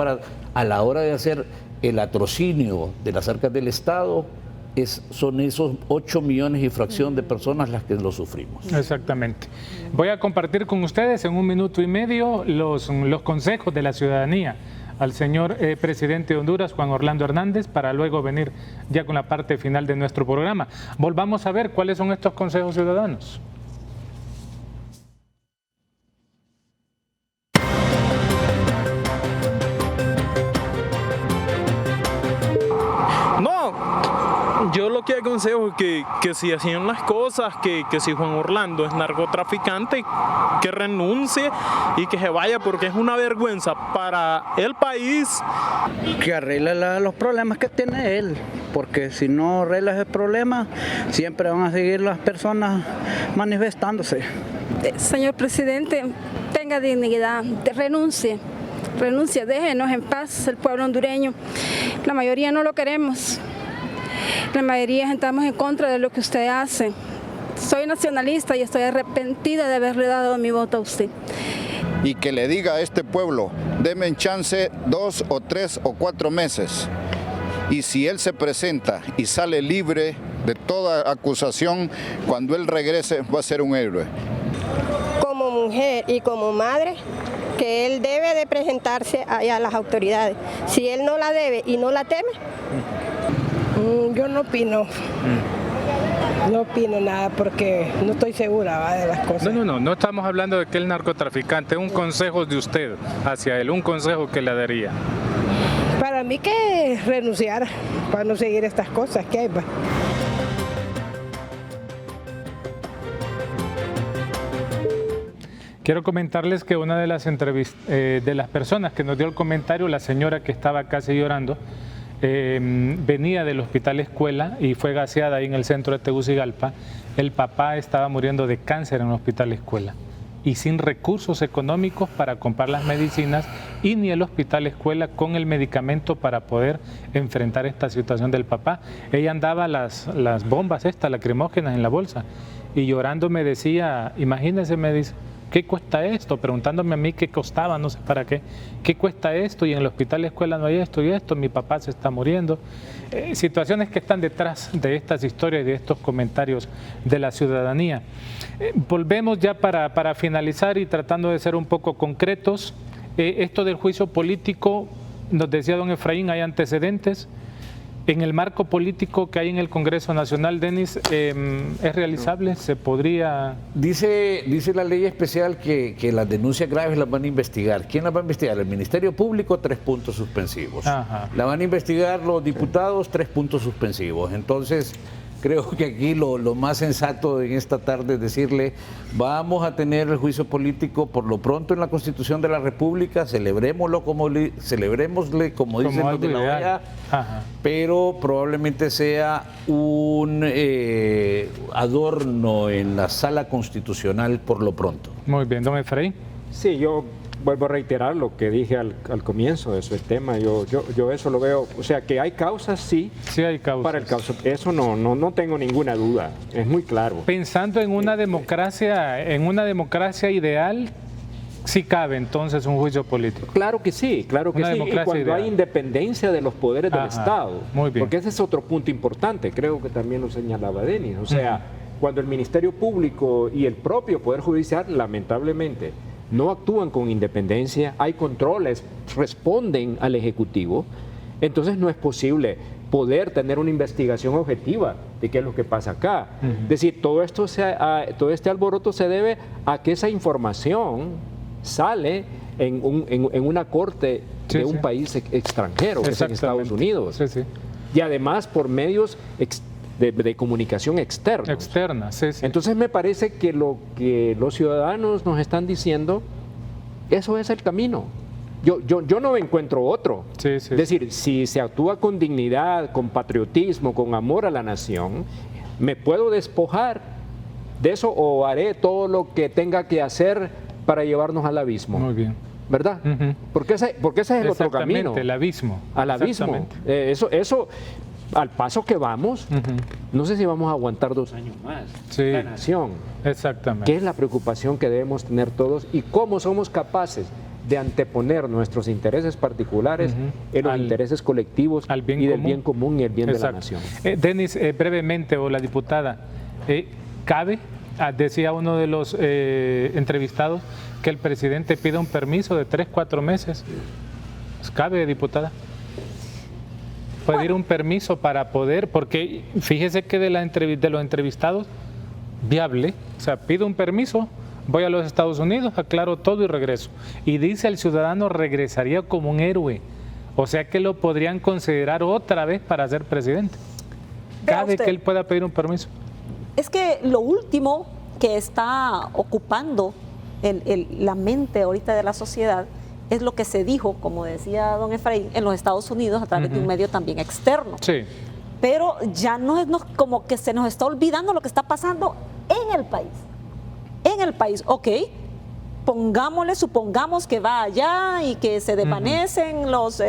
[SPEAKER 10] a la hora de hacer el atrocinio de las arcas del Estado, son esos 8 millones y fracción de personas las que lo sufrimos.
[SPEAKER 1] Exactamente. Voy a compartir con ustedes en 1 minuto y medio los consejos de la ciudadanía al señor presidente de Honduras, Juan Orlando Hernández, para luego venir ya con la parte final de nuestro programa. Volvamos a ver cuáles son estos consejos ciudadanos.
[SPEAKER 2] Yo lo que aconsejo es que si hacían las cosas, que si Juan Orlando es narcotraficante, que renuncie y que se vaya, porque es una vergüenza para el país.
[SPEAKER 3] Que arregle los problemas que tiene él, porque si no arregla ese problema, siempre van a seguir las personas manifestándose.
[SPEAKER 4] Señor presidente, tenga dignidad, renuncie, déjenos en paz el pueblo hondureño. La mayoría no lo queremos. La mayoría estamos en contra de lo que usted hace. Soy nacionalista y estoy arrepentida de haberle dado mi voto a usted.
[SPEAKER 5] Y que le diga a este pueblo, deme chance 2 o 3 o 4 meses. Y si él se presenta y sale libre de toda acusación, cuando él regrese va a ser un héroe.
[SPEAKER 6] Como mujer y como madre, que él debe de presentarse a las autoridades. Si él no la debe y no la teme,
[SPEAKER 7] yo no opino. No opino nada porque no estoy segura de las cosas.
[SPEAKER 1] No estamos hablando de que el narcotraficante, un consejo de usted hacia él, un consejo que le daría.
[SPEAKER 7] Para mí que renunciar para no seguir estas cosas que hay.
[SPEAKER 1] Quiero comentarles que una de las personas que nos dio el comentario, la señora que estaba casi llorando, venía del hospital Escuela y fue gaseada ahí en el centro de Tegucigalpa. El papá estaba muriendo de cáncer en el hospital Escuela y sin recursos económicos para comprar las medicinas y ni el hospital Escuela con el medicamento para poder enfrentar esta situación del papá. Ella andaba las bombas lacrimógenas en la bolsa y llorando me decía, imagínese, me dice, ¿qué cuesta esto? Preguntándome a mí qué costaba, no sé para qué. ¿Qué cuesta esto? Y en el hospital Escuela no hay esto y esto, mi papá se está muriendo. Situaciones que están detrás de estas historias y de estos comentarios de la ciudadanía. Volvemos ya para finalizar y tratando de ser un poco concretos. Esto del juicio político, nos decía don Efraín, hay antecedentes. En el marco político que hay en el Congreso Nacional, Denis, ¿es realizable? ¿Se podría...?
[SPEAKER 10] Dice la ley especial que las denuncias graves las van a investigar. ¿Quién las va a investigar? El Ministerio Público, 3 puntos suspensivos. Ajá. La van a investigar los diputados, 3 puntos suspensivos. Entonces, creo que aquí lo más sensato en esta tarde es decirle, vamos a tener el juicio político por lo pronto en la Constitución de la República, celebrémosle como dicen los de la OEA, pero probablemente sea un adorno en la sala constitucional por lo pronto.
[SPEAKER 1] Muy bien, don Efraín.
[SPEAKER 9] Sí, yo vuelvo a reiterar lo que dije al comienzo de ese tema. Yo eso lo veo, o sea, que hay causas, sí hay causas. Para el caso, eso no tengo ninguna duda, es muy claro.
[SPEAKER 1] Pensando en una democracia ideal, sí cabe entonces un juicio político.
[SPEAKER 9] Claro que sí, claro que sí. Y cuando ideal. Hay independencia de los poderes del Estado.
[SPEAKER 1] Muy bien.
[SPEAKER 9] Porque ese es otro punto importante, creo que también lo señalaba Denis. O sea, cuando el Ministerio Público y el propio Poder Judicial, lamentablemente, no actúan con independencia, hay controles, responden al Ejecutivo, entonces no es posible poder tener una investigación objetiva de qué es lo que pasa acá. Es decir, todo este alboroto se debe a que esa información sale en una corte de un país extranjero, que es en Estados Unidos. Y además por medios de comunicación externa. Entonces me parece que lo que los ciudadanos nos están diciendo, eso es el camino. Yo no encuentro otro. Es decir, si se actúa con dignidad, con patriotismo, con amor a la nación, me puedo despojar de eso o haré todo lo que tenga que hacer para llevarnos al abismo.
[SPEAKER 1] Muy bien.
[SPEAKER 9] ¿Verdad? Porque ese es el otro camino.
[SPEAKER 1] El abismo.
[SPEAKER 9] Al abismo. Eso al paso que vamos, no sé si vamos a aguantar 2 años más. La nación.
[SPEAKER 1] Exactamente.
[SPEAKER 9] ¿Qué es la preocupación que debemos tener todos y cómo somos capaces de anteponer nuestros intereses particulares en los intereses colectivos y del bien común y el bien de la nación.
[SPEAKER 1] Denis, brevemente, o la diputada, ¿cabe, decía uno de los entrevistados, que el presidente pida un permiso de 3-4 meses? ¿Cabe, diputada? Pedir un permiso para poder, porque fíjese que de los entrevistados, viable, o sea, pido un permiso, voy a los Estados Unidos, aclaro todo y regreso. Y dice el ciudadano regresaría como un héroe, o sea que lo podrían considerar otra vez para ser presidente. ¿Cabe que él pueda pedir un permiso?
[SPEAKER 8] Es que lo último que está ocupando la mente ahorita de la sociedad es lo que se dijo, como decía don Efraín, en los Estados Unidos a través de un medio también externo.
[SPEAKER 1] Sí.
[SPEAKER 8] Pero ya no es como que se nos está olvidando lo que está pasando en el país. En el país, ok, supongamos que va allá y que se desvanecen las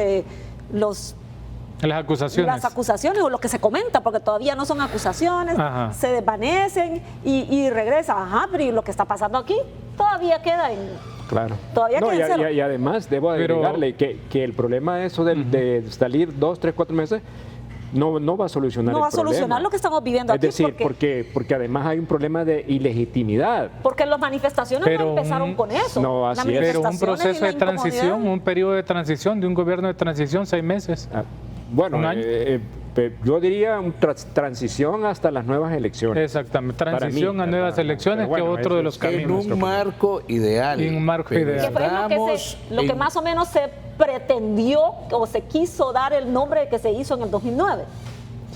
[SPEAKER 8] acusaciones o lo que se comenta, porque todavía no son acusaciones, se desvanecen y regresa. Ajá, pero ¿y lo que está pasando aquí? Todavía queda en...
[SPEAKER 9] Claro.
[SPEAKER 8] Todavía queda
[SPEAKER 9] y además debo agregarle que el problema de eso de salir 2, 3, 4 meses no va a solucionar el problema. No va a solucionar
[SPEAKER 8] lo que estamos viviendo aquí.
[SPEAKER 9] Es decir, porque además hay un problema de ilegitimidad.
[SPEAKER 8] Porque las manifestaciones no empezaron con eso.
[SPEAKER 9] No, así es.
[SPEAKER 1] Pero un proceso de transición, un periodo de transición, de un gobierno de transición, 6 meses.
[SPEAKER 9] Bueno, yo diría transición hasta las nuevas elecciones.
[SPEAKER 1] Exactamente, transición a nuevas elecciones, que otro de los caminos.
[SPEAKER 10] En un marco ideal.
[SPEAKER 1] En un marco ideal.
[SPEAKER 8] Que fue lo que más o menos se pretendió o se quiso dar el nombre que se hizo en el 2009.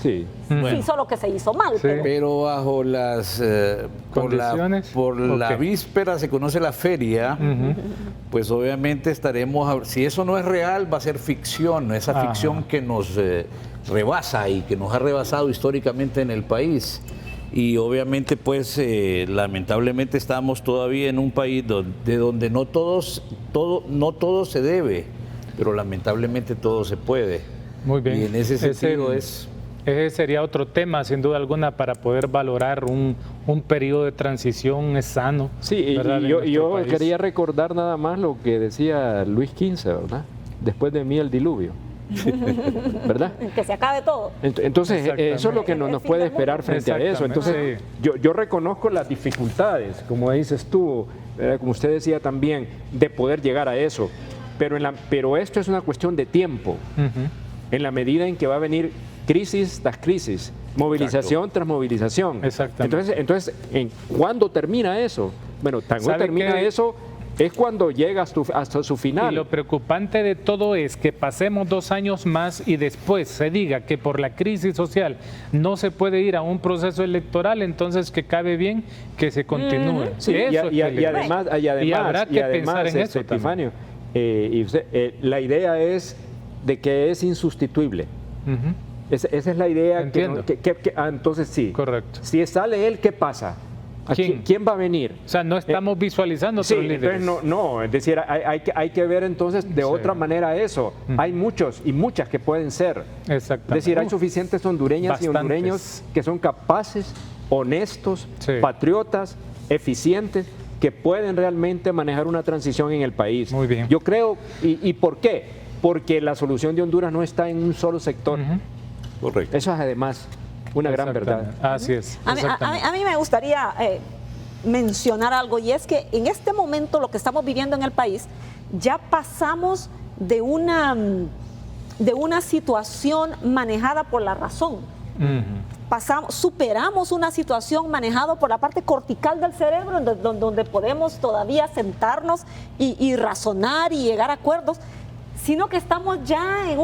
[SPEAKER 9] Sí.
[SPEAKER 8] Sí, solo que se hizo mal.
[SPEAKER 1] Sí.
[SPEAKER 10] Pero bajo las
[SPEAKER 1] condiciones.
[SPEAKER 10] Por la víspera se conoce la feria, pues obviamente estaremos, si eso no es real, va a ser ficción, esa ficción que nos rebasa y que nos ha rebasado históricamente en el país. Y obviamente pues lamentablemente estamos todavía en un país donde no todo se debe, pero lamentablemente todo se puede.
[SPEAKER 1] Muy bien.
[SPEAKER 10] Y en ese sentido
[SPEAKER 1] ese sería otro tema, sin duda alguna, para poder valorar un periodo de transición sano.
[SPEAKER 9] Sí, y yo quería recordar nada más lo que decía Luis XV, ¿verdad? Después de mí el diluvio. ¿Verdad?
[SPEAKER 8] Que se acabe todo.
[SPEAKER 9] Entonces, eso es lo que nos puede esperar frente a eso. Entonces, yo reconozco las dificultades, como dices tú, como usted decía también, de poder llegar a eso. Pero esto es una cuestión de tiempo. En la medida en que va a venir crisis tras crisis, movilización tras movilización.
[SPEAKER 1] Exactamente.
[SPEAKER 9] Entonces, ¿cuándo termina eso? Bueno, cuando termina eso es cuando llega hasta su final.
[SPEAKER 1] Y lo preocupante de todo es que pasemos 2 años más y después se diga que por la crisis social no se puede ir a un proceso electoral, entonces que cabe bien que se continúe.
[SPEAKER 9] Sí, y además
[SPEAKER 1] habrá que pensar en eso,
[SPEAKER 9] Epifanio, la idea es de que es insustituible. Esa es la idea. Entonces sí.
[SPEAKER 1] Correcto.
[SPEAKER 9] Si sale él, ¿qué pasa? ¿Quién va a venir?
[SPEAKER 1] O sea, no estamos visualizando otros líderes.
[SPEAKER 9] No, es decir, hay que ver entonces de otra manera eso. Hay muchos y muchas que pueden ser.
[SPEAKER 1] Exactamente.
[SPEAKER 9] Es decir, hay suficientes hondureñas y hondureños que son capaces, honestos, patriotas, eficientes, que pueden realmente manejar una transición en el país.
[SPEAKER 1] Muy bien.
[SPEAKER 9] Yo creo, ¿y por qué? Porque la solución de Honduras no está en un solo sector.
[SPEAKER 10] Correcto.
[SPEAKER 9] Eso es además una gran verdad.
[SPEAKER 1] Así es.
[SPEAKER 8] A mí me gustaría mencionar algo, y es que en este momento lo que estamos viviendo en el país, ya pasamos de una situación manejada por la razón. Superamos una situación manejada por la parte cortical del cerebro, donde podemos todavía sentarnos y razonar y llegar a acuerdos, sino que estamos ya en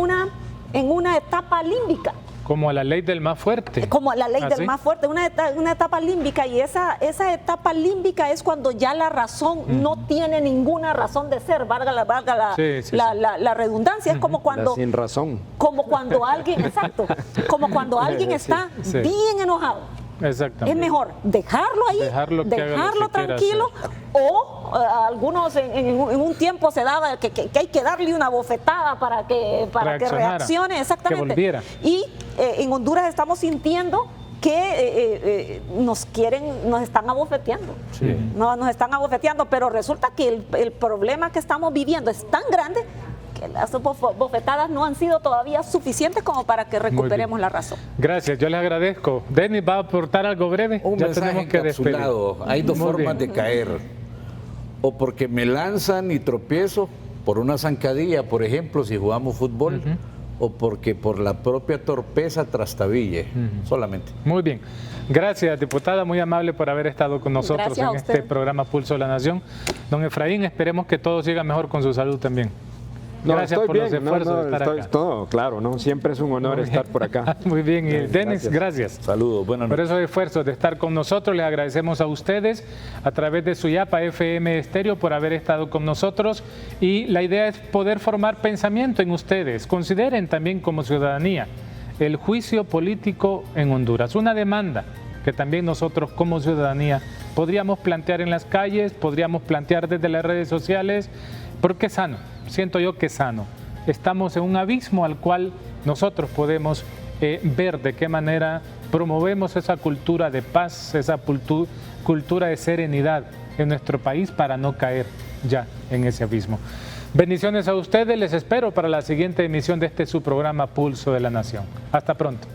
[SPEAKER 8] una etapa límbica.
[SPEAKER 1] Como la ley del más fuerte.
[SPEAKER 8] Como la ley del más fuerte, una etapa límbica, y esa etapa límbica es cuando ya la razón no tiene ninguna razón de ser, valga la redundancia. Es como cuando...
[SPEAKER 9] sin razón.
[SPEAKER 8] Como cuando alguien, exacto, como cuando alguien está bien enojado.
[SPEAKER 1] Exactamente.
[SPEAKER 8] Es mejor dejarlo ahí, dejarlo tranquilo, o algunos en un tiempo se daba que hay que darle una bofetada para que reaccione, exactamente.
[SPEAKER 1] Que volviera.
[SPEAKER 8] Y en Honduras estamos sintiendo que nos están abofeteando.
[SPEAKER 1] Sí.
[SPEAKER 8] No, nos están abofeteando, pero resulta que el problema que estamos viviendo es tan grande que las bofetadas no han sido todavía suficientes como para que recuperemos la razón.
[SPEAKER 1] Gracias, yo les agradezco. Denis, ¿va a aportar algo breve?
[SPEAKER 10] Un mensaje encapsulado. Hay dos formas de caer. O porque me lanzan y tropiezo por una zancadilla, por ejemplo, si jugamos fútbol, o porque por la propia torpeza trastabille, solamente.
[SPEAKER 1] Muy bien. Gracias, diputada, muy amable por haber estado con nosotros en este programa Pulso de la Nación. Don Efraín, esperemos que todo siga mejor con su salud también. Gracias por los esfuerzos de estar acá.
[SPEAKER 9] Todo, claro, ¿no? Siempre es un honor estar por acá.
[SPEAKER 1] Muy bien, y Denis, gracias.
[SPEAKER 10] Saludos, buenas noches.
[SPEAKER 1] Por esos esfuerzos de estar con nosotros, les agradecemos a ustedes a través de Suyapa FM Estéreo por haber estado con nosotros, y la idea es poder formar pensamiento en ustedes. Consideren también como ciudadanía el juicio político en Honduras, una demanda que también nosotros como ciudadanía podríamos plantear en las calles, podríamos plantear desde las redes sociales, porque es sano. Siento yo que es sano. Estamos en un abismo al cual nosotros podemos ver de qué manera promovemos esa cultura de paz, esa cultura de serenidad en nuestro país para no caer ya en ese abismo. Bendiciones a ustedes, les espero para la siguiente emisión de su programa Pulso de la Nación. Hasta pronto.